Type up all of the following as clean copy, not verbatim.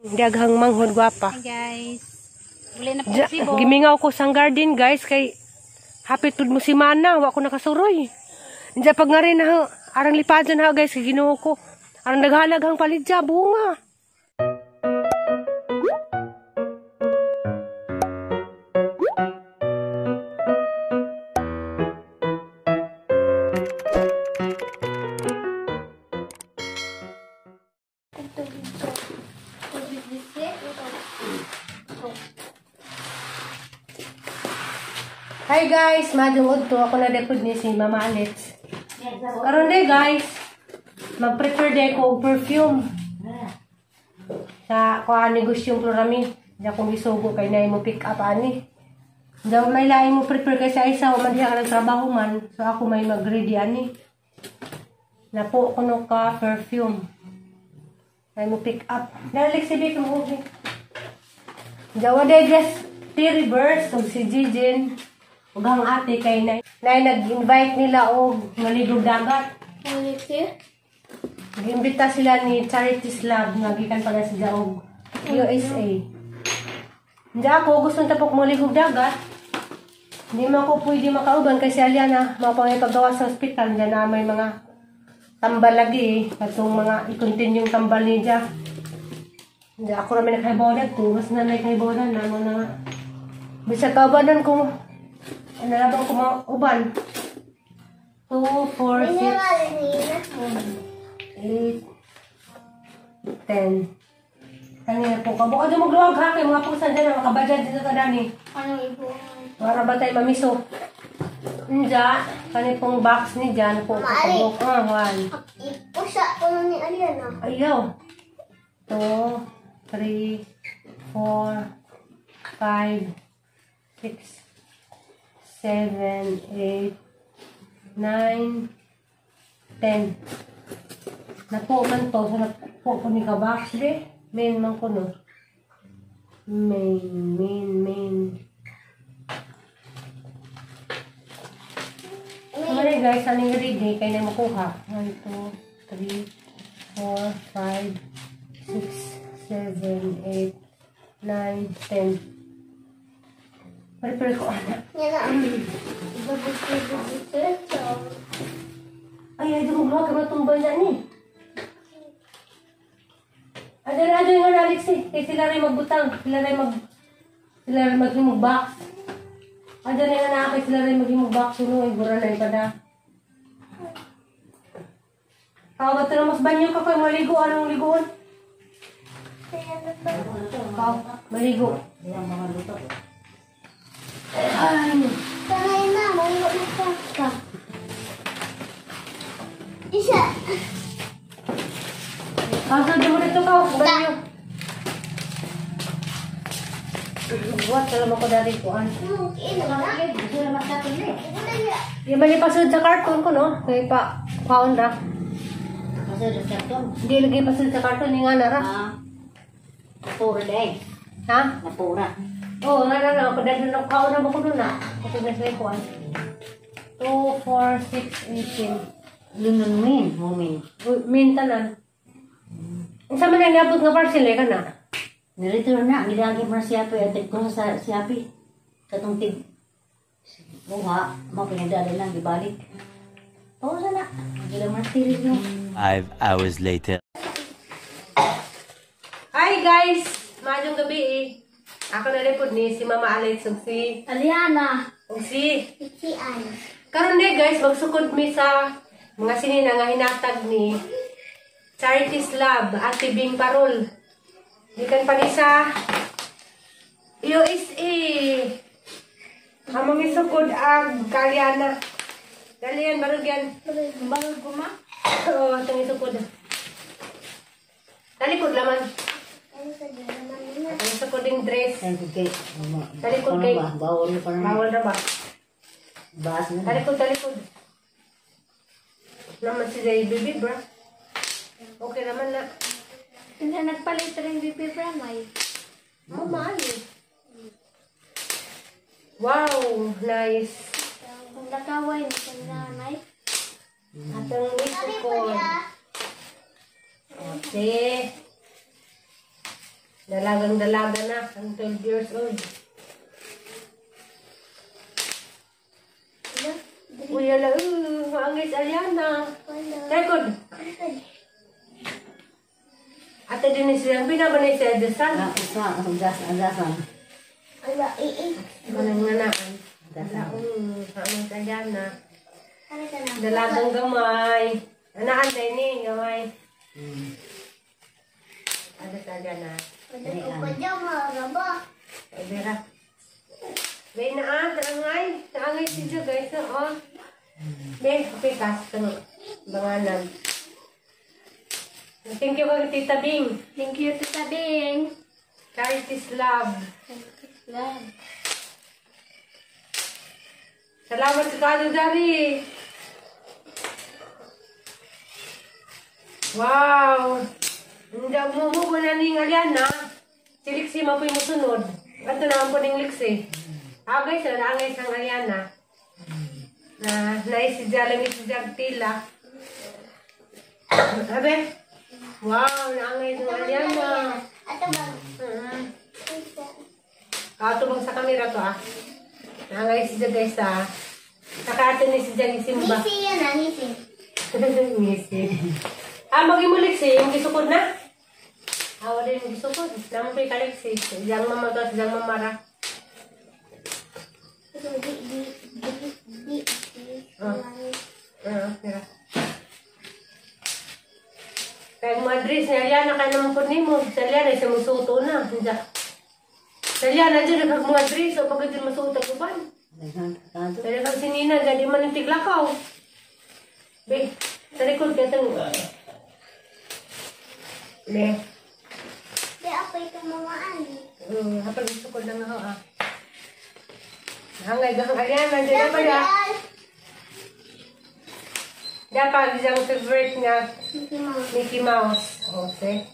Daghang manghod gwapa. Hi guys. Uli na po sibo. Gimingaw ko sang garden guys kay hapit pud mo si Mana, wa ko nakasuroy. Diya pag nga rin na arang lipadan ha guys, Ginoo ko. Arang naghalaghang palidya bunga. Hi guys, madungod to ako na depod ni si Mama Alex. Karon day guys, mag-prepare day ko og perfume. Sa ko negosyo yung plurami. Diya kong isugo kay na mo pick up ani. Diya may lain mo prepare kay sa isa man diya ka nagtrabaho man. So ako may mag-ready ani. Na po kuno ka perfume. Ay mo pick up. Dalik si Bik mo. Diya wa day just reverse og si Jijin. Ug ang ate kay nay nag-invite nila og maligog dagat. Nag-imbita sila ni Charities Lab nga gikan pala sa og USA. Hindi ako gusto tapok maligog dagat. Hindi mo ako pwede makauban kasi Aliana mapangay paggawa sa ospital diyan na may mga tambal lagi katong mga i-continue yung tambal niya. Hindi ako naman nakaibodan to, mas na nakaibodan na mo na bisa kaubanan ko. Ano na ba ko mauban? 2, 4, 6, 8, 10. Kanina po ka. Bukod yung magluwag ha. Kaya mga pusan dyan na makabadyan dito ka dani. Ano ibo? Para ba tayo mamiso? Nja. Kanina pong box ni dyan. Po ko pabok. One. Ipusa ko ni Aliana. Ayaw. 2, 3, 4, 5, 6, 7, 8, 9, 10. Napo man to. So, napo ko ni kabox de. Main man ko no. Main. So, mali guys, aning ready kaya na makuha. 1, 2, 3, 4, 5, 6, 7, 8, 9, 10. Pare-pare ko anak. Ay, dumuglo ka matumbal na ni. Ada yung Alex eh. Kaya sila rin magbutang. Sila rin maghimog box. Ada na yung anak sila rin maghimog box. Suno, ay gura na ipada. Kau ba ito na mas banyo ka kayo maligo? Anong liguan? Kau, maligo. Ay. Sanay na, maligo na ka. Isa. Kasal mo dito ka, banyo. Buat kalau ako dari kuan. Yung mali pasod sa karton ko no, kay pa kaon ra. Pasod sa karton. Hindi lagi pasod sa karton ni nga nara. Napura day. Ha? Napura. Oh, nga na ako dahil na kaon na mo ko na. Kasi na sa kuan. 2, 4, 6, 18. Lununin, Min tanan. Sa man ang nabot nga parcel eh ka na? Nirito na, nilagi mo na si Api, atid ko sa si Api. Katong tig. Buha, mga pinagdala lang, ibalik. Pausa na, hindi lang martiris nyo. 5 hours later. Hi guys! Maayong gabi eh. Ako na rin po ni si Mama Alex ug si Aliana. si Ikian. karon ni guys magsukod mi sa mga sinina nga hinatag ni Charities Lab Ate Bing Parol. Gikan pa ni sa USA. Among isukod ang Kaliana. Dalian barog yan. Bago guma. Oo, itong isukod. Talikod laman. Ang isukod yung dress. Talikod kay. Bawal pa naman. Bawal na ba? Baas na. Talikod. Naman si Zay Bibi, bro. Okay naman na. Hindi nagpalit rin BP Pramay. Mali. Wow, nice. Kung nakaway na sa nanay. Atong isukod. Okay. Dalagang-dalaga na. Ang 12 years old. Uy, ala, maangis Aliana. Record. Ate din siya, binabanay siya desan. Agasan. Manang nanaan. Maangis Aliana. Dalagang gamay. Anaan tayo ni, gamay. Ada Aliana. Ay, Vera. Bay na taangay si Jo guys, oh. Bay, pikas tang banganan. Thank you kay Tita Bing. Thank you, Tita Bing. Charity's Love. Love. Salamat sa kado dari. Wow. Hindi mo na ning Aliana. Si Lixie mapoy mo sunod. Ato na ang po ning Lixie. Guys, naangay sang Aliana. Naisidya lang isidya tila. Abe? Wow, naangay sang Aliana. Ato bang sa kamera to naangay isidya guys Nakato ni isidya ni Simba. Ngisi yan ngisi. Ngisi. Mag-imulik siya, yung gisukod na. Wala yung gisukod. Naman pa yung kaliksi. Siyang mamagas, siyang mamara. Mira. Kaya mga dress niya, Aliana, kaya naman po ni mo. Sa Aliana, siya masuto na. Sa Aliana, dyan, nagkag mga dress. O pagka dyan masuto ko ba? Kaya kag sinina, dyan, di man yung tiglakaw. Be, sa likod ka itong... Be. Di ako itong mga ani. Kapag gusto ko lang ako Hangay gahang Aliana, dyan na pala. Dapat isang favorite niya, Mickey Mouse. Okay.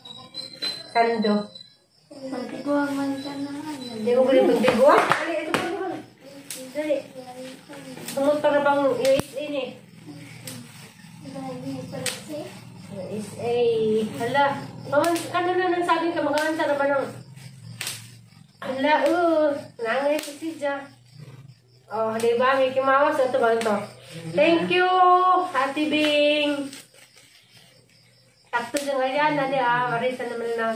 Sando. Pagtiguang man ka na. Hindi mo gulit pagtiguang? Ali, ito pa. Dali. Sumunta na bang USA ni? USA. Hala. Kano na nang sabi ka, mag-aansa na ba ng... Hala, nangay ko si Ja. Oh, di ba? Mickey Mouse. Ito ba ito? Thank you, Ate Bing. Takto dyan Aliana, di Marisa naman na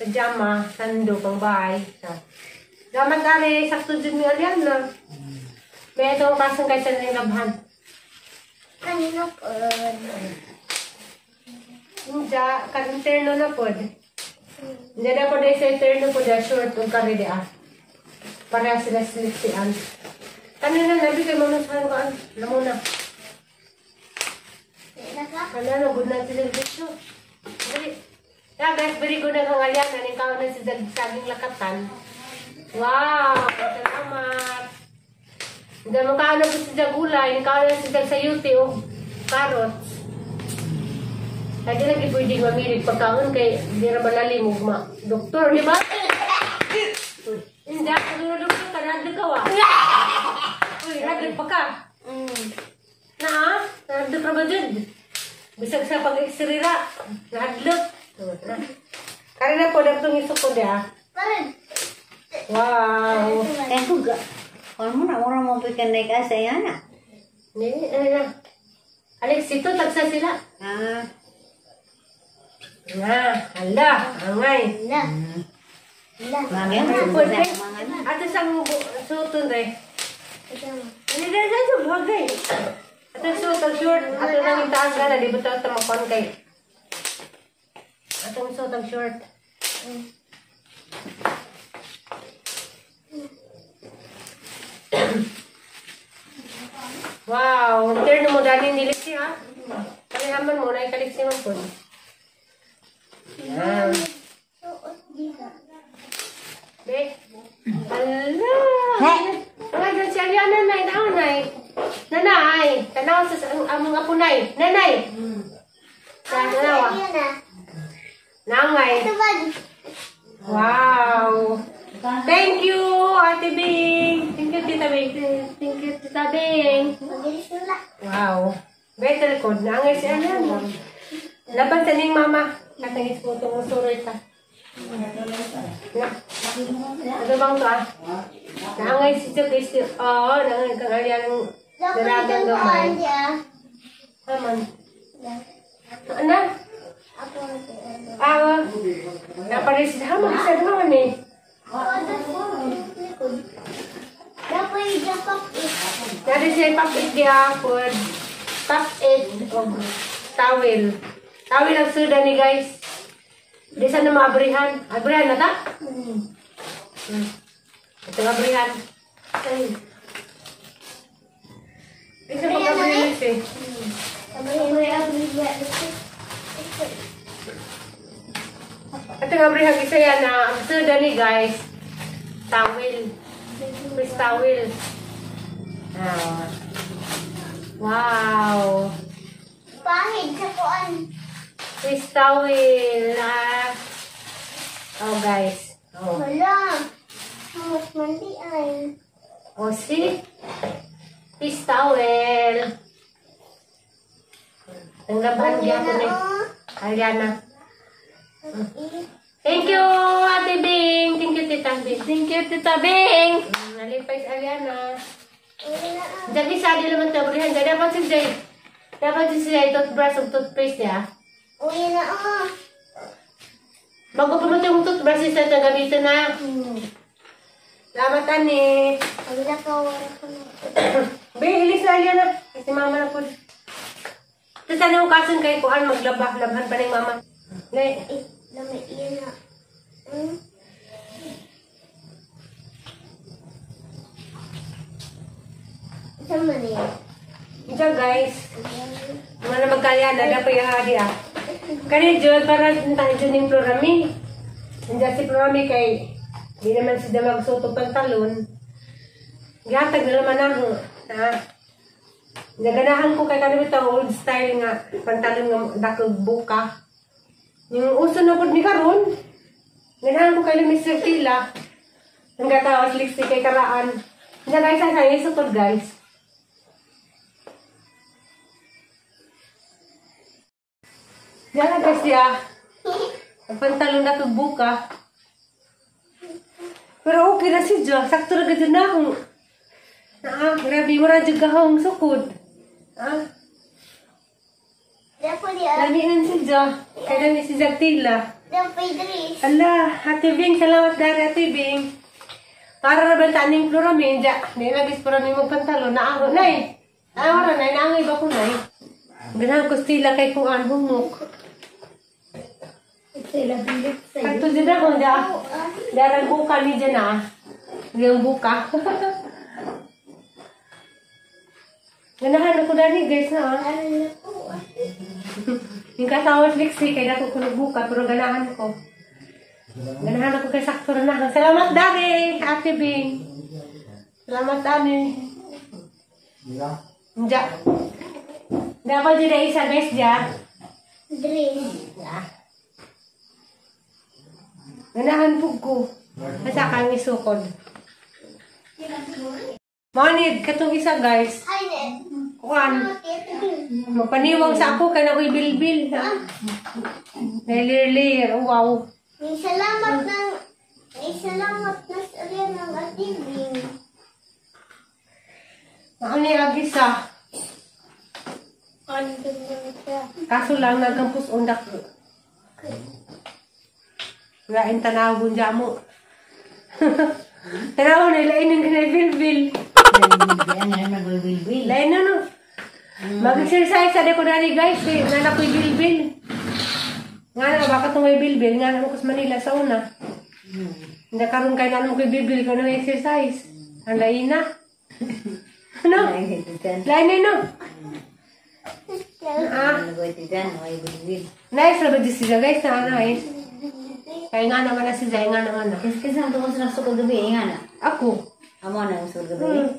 pajama, sando, pang bahay. Daman kari, sakto dyan ni Aliana. May itong kasang kaysa na yung labhan. Kanino po? Hindi, ka-interno na po. Hindi na po na isa interno po na short kung kari di Pareha sila siliksian. Kanina nabigay mo na sa hanggaan. Alam mo na. Kanina, good na sila dito. Yeah, guys, very good na kang Aliana. Ikaw na si saging lakatan. Wow! Salamat! Hindi mo kaano po si gulay. Ikaw na si sayuti o carrots. Kaya lagi pwedeng mamirig pagkaon kay hindi na malalim mo doktor, di ba? Hindi ako na doktor ka. Nadlag ka Uy, nadlag pa ka. Nadlag ka ba dyan? Bisag sa pag-x-ray ra. Nadlag. Kaya na po, nagtong isukod Wow. Kung mo na, orang mo pikan naik asa yan Alex, ito, tagsa sila. Hala, angay. Mangyan, Ato sang sutun rin. Hindi na sa bagay. Ato sutun short. Ato nang itaas ka na. Di ba ito makon kay. Atong sutun short. Wow. Turn mo dali niliksi Kalihaman mo na ikaliksi mo po. Yan. Be. Hala. Ay, dyan si Aliana, nanay. Nanay. Tanaw sa among apunay. Nanay. Sa tanaw. Nangay. Wow. Thank you, Ate Bing. Thank you, Tita Bing. Thank you, Tita Bing. Wow. Better code. Nangay si Aliana. Laban sa ning mama. Katangis po itong usuroy ka. Ano bang to ah? Naangay si Chuck is oo, naangay kang alyan ng dalagang gamay. Haman. Ano? Ah, napalis na haman isa naman eh. Dari siya papit dia food. Papit og towel. Towel ang suda ni guys. Di sana maabrihan. Abrihan na ta? Ito abrihan. Ay. Ito pag-abrihan siya. Ito abrihan isa yan na ang suda ni guys. Towel. Fish towel. Ah. Wow. Pahid sa kuan. Fish towel. Ah. Oh guys. Oh. Wala. Mas mandi ay. Oh see? Fish towel. Ang labahan niya ako ni Ariana. Thank you, Ate Bing. Thank you, Tita Bing. Thank you, Tita Bing. Nalipay si Ariana. Diyan isa, di naman tabrihan. Diyan dapat si Jay. Dapat si Jay, toothbrush o toothpaste niya. Uwi na Bago pa mo yung toothbrush isa na gamitin na. Salamat, Ani. Wala ka, wala ka na. Bing, ilis na Ariana. Kasi mama na po. Tapos sana yung kasan kay Kuan, maglabah-labhan pa ng mama. Nay, Lamay iyan na. Sama niya. diyan guys. Mga na magkalyan, ada pa yung hadi ah. Kaya dyan, para tayo dyan yung Florami. Nandiyan si Florami kay, di naman siya magsuto pantalon. Gatag na naman ako. Ha? Naganahan ko kay kanina ito, old style nga, pantalon nga dakog buka. Yung uso na po ni Karon, ganahan ko kay Mr. Tila. Ang gatawas lipstick kay Karaan. Hindi guys, ang kaya sutod guys. Diyan na guys siya. Ang pantalon na buka. Pero okay na si Jo. Sakto na ganda na akong. Grabe mo na dyan kahong sukod. Dapat dia. Lamihan si Jo. Kaya namin si Zagtila. Dapat Idris. Ala, Ate Bing, salamat dari Ate Bing. Para na ba taning Florami, hindi nagis para ni mo pantalon. Naango, nay. Naango na, nay. Naango iba ko, nay. Ganahan ko stila kay kung an humok. Sila bilik sa'yo. Sakto dyan ako, darang buka ni dyan ah. Yung buka. Ganahan ako dali guys na ah. Ano na po? Yung kasawas liksi, kaya ako kunog buka, pero ganahan ko. Ganahan ako kay sakto na. Salamat dari, Ate Bing. Salamat Ani. Diyan. Dapat dyan na isa guys dyan. Idris. Ganahan po ko. Nasa kang isukod. Manid, katong isa guys. Ay, ne. Kuan. Magpaniwang sa ako, kaya ako'y bilbil. Nalir-lir. Wow. May salamat na sa rin ng atibing. Ano ni Agisa? Ano din siya? Kaso lang, nagampus undak. Lain tanawon dyan mo. Tanawon na, lain yung kinay-bilbil. Lain na no. Mag-exercise sa ko na guys. Nga na ko'y bilbil. Nga na, baka itong may bilbil. Nga na mo kas Manila sa una. Hindi karoon kayo na ko'y bilbil ko ng exercise. Ang lain na. Ano? Lain na no. Nice na ba di sila guys? Nice. Kaya nga naman na si Zay, nga naman na. Kasi ang tungkol sa nasukod gabi, nga na. Ako. Amo na ang sukod gabi.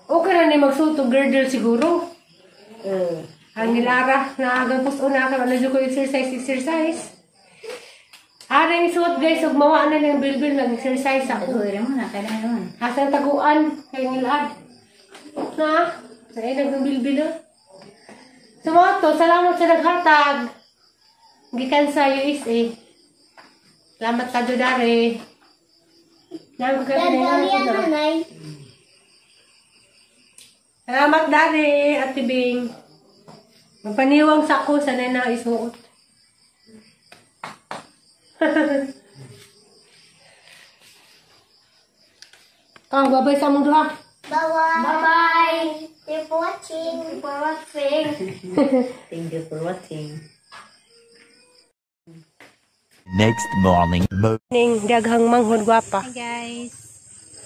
Okay na ni magsuto girdle siguro. Ang nilara na agampos una ka na ko exercise. Aring suot guys, ug mawa na lang bilbil nag-exercise ako. Taguin mo na, kaya naman. Asang taguan kay ngilad. Na, ay nagbilbil. Sumoto, salamat sa naghatag. Gikan sa USA. Salamat ka do dari. Nang ka Nanay. Salamat dari, Ate Bing. Magpaniwang sako sanay na isuot. Babay sa mundo ha. Bye-bye. Thank you for watching. Thank you for watching. Next morning. Ning daghang manghod gwapa. Hi guys.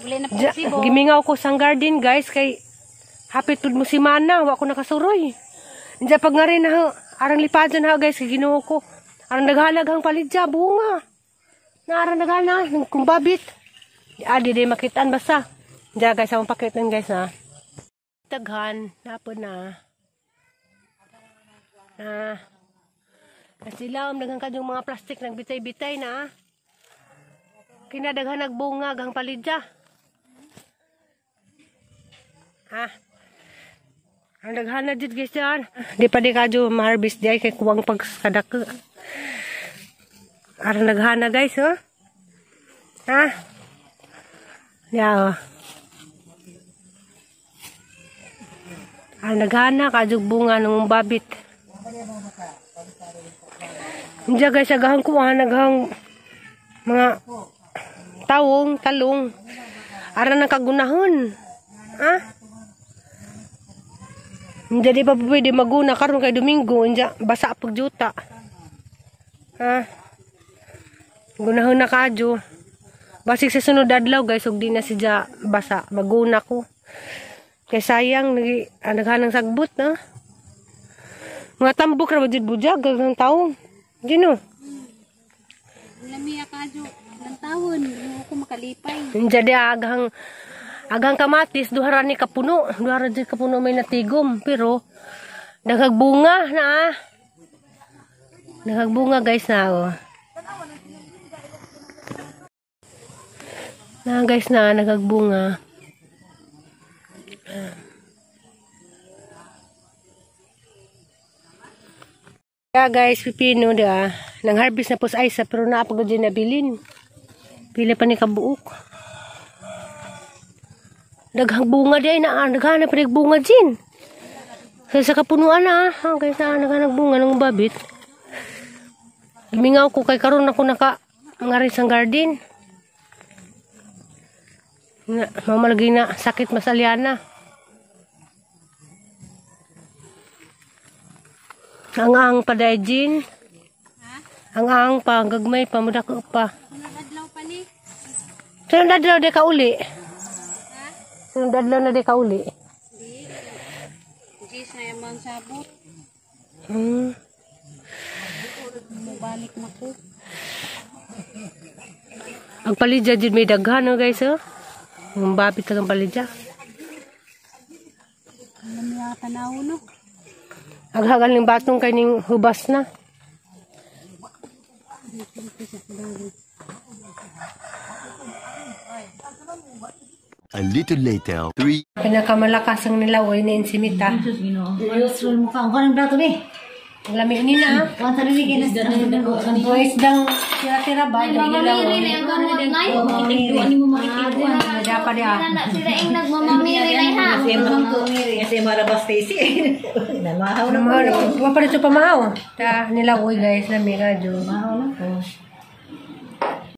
Uli na po si Bo. Gimingaw ko sang garden guys kay hapit tud mo si Mana, wa ko nakasuroy. Inja pag nga rin na arang lipadan ha guys kay Ginoo ko. Arang naghalaghang palidya bunga. Na arang naghana ng kumbabit. Adi di makitaan basta. Inja guys ang pakitan guys ha. Taghan napo na. Kasilawom daghang kadyung mga plastic nagbitay-bitay na. Kinadaghan nagbunga gang palidya. Ang daghana jud guys yan. Di pa di kadyo ma-harvest di ay kay kuwang pagkadak. Arang daghana guys oh. Yeah. Ang daghana kadyo bunga ng babit. Diyan guys, agahang kuha, naghang mga tawong, talong. Ara nang kagunahon. Hindi pa pwede maguna karon kay Domingo. Diyan, basa pagjuta. Gunahon na kadyo. Basig sa sunod adlaw guys, ug di na siya basa. Maguna ko. Kay sayang, naghanang sagbot na. Mga tambok na budjud bujag ng tawong. Gino. Lami akadyo ng tawon, hindi ko makalipay. Jadi agang kamatis duhara ni kapuno, duhara di kapuno may natigom, pero nagagbunga na. Nagagbunga guys na oh. Na guys na nagagbunga. Guys, pipino dia. Nang harvest na po sa isa pero naapagod din nabilin. Pila pa ni kabuok. Daghang bunga di ay naghanap pa rin bunga din. Sa kapunuan na guys na naghanap bunga ng babit. Gimingaw ko kay karon ako ngari sang garden. Mamalagi na sakit masalyana. Ang paday jin. Ang pa gagmay pa mudako pa. Sunod adlaw pa ni. Sunod adlaw de ka uli. Sunod adlaw na de ka uli. Jis na yaman sabot. Mubalik na ko. Ang palidya jud may daghan no guys oh. Ang babit ang palidya. Lami tanaw no. Aghagal ning batong kay ning hubas na. A little later, 3. Pinakamalakas ang nilawoy ni Insimita. Jesus, Ginoo. Ayos ron mo ka. Ang kanang plato ni. Ang lami ni na. Ang tanong ni kinas Ang boys dang tira-tira ba? Ang nilawoy. Makikiguan mo makikiguan. Ada pa dia. Anak sila yung nagmamamiri na ha. Kasi marabas Stacy. Namahaw na Wa pa dito pamahaw. Ta nilawoy guys na mega jo. Mahaw na po.